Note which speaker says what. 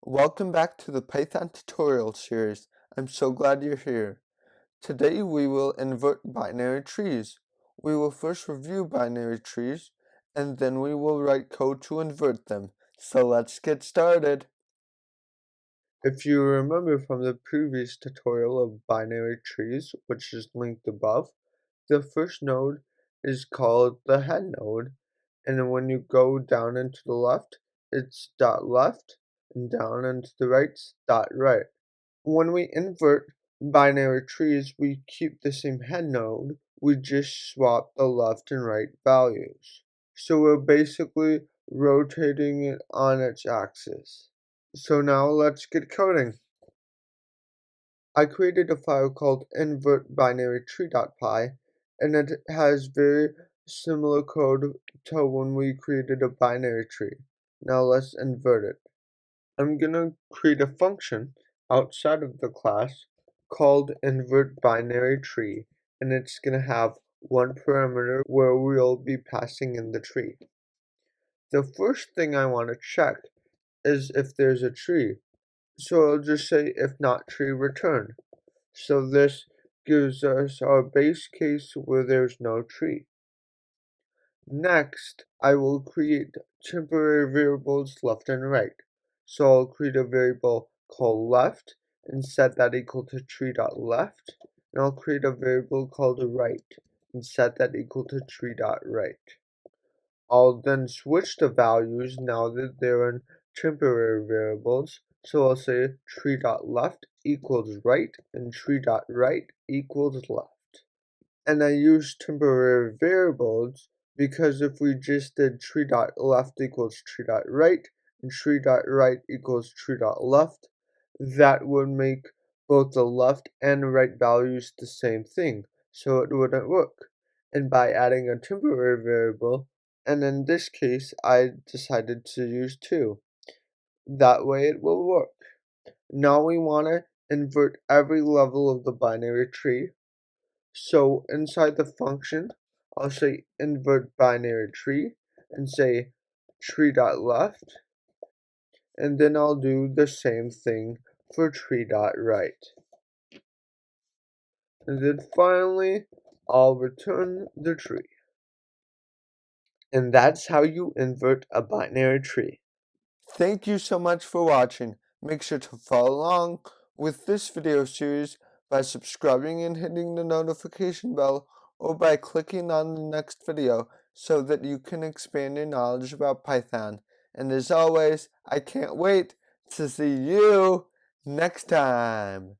Speaker 1: Welcome back to the Python tutorial series. I'm so glad you're here. Today we will invert binary trees. We will first review binary trees, and then we will write code to invert them. So let's get started. If you remember from the previous tutorial of binary trees, which is linked above, the first node is called the head node, and then when you go down and to the left, it's dot left, and down and to the right, it's dot right. When we invert binary trees, we keep the same head node, we just swap the left and right values. So we're basically rotating it on its axis. So now let's get coding. I created a file called invertBinaryTree.py, and it has very similar code to when we created a binary tree. Now let's invert it. I'm going to create a function outside of the class called invertBinaryTree, and it's going to have one parameter where we'll be passing in the tree. The first thing I want to check is if there's a tree. So I'll just say if not tree return. So this gives us our base case where there's no tree. Next, I will create temporary variables left and right. So I'll create a variable called left and set that equal to tree.left. And I'll create a variable called right and set that equal to tree.right. I'll then switch the values now that they're in temporary variables. So I'll say tree.left equals right and tree.right equals left. And I use temporary variables because if we just did tree.left equals tree.right and tree.right equals tree.left, that would make both the left and right values the same thing, so it wouldn't work. And by adding a temporary variable, and in this case I decided to use 2, that way it will work. Now we want to invert every level of the binary tree. So inside the function, I'll say invert binary tree and say tree.left, and then I'll do the same thing for tree.right. And then finally, I'll return the tree. And that's how you invert a binary tree. Thank you so much for watching. Make sure to follow along with this video series by subscribing and hitting the notification bell, or by clicking on the next video so that you can expand your knowledge about Python. And as always, I can't wait to see you next time.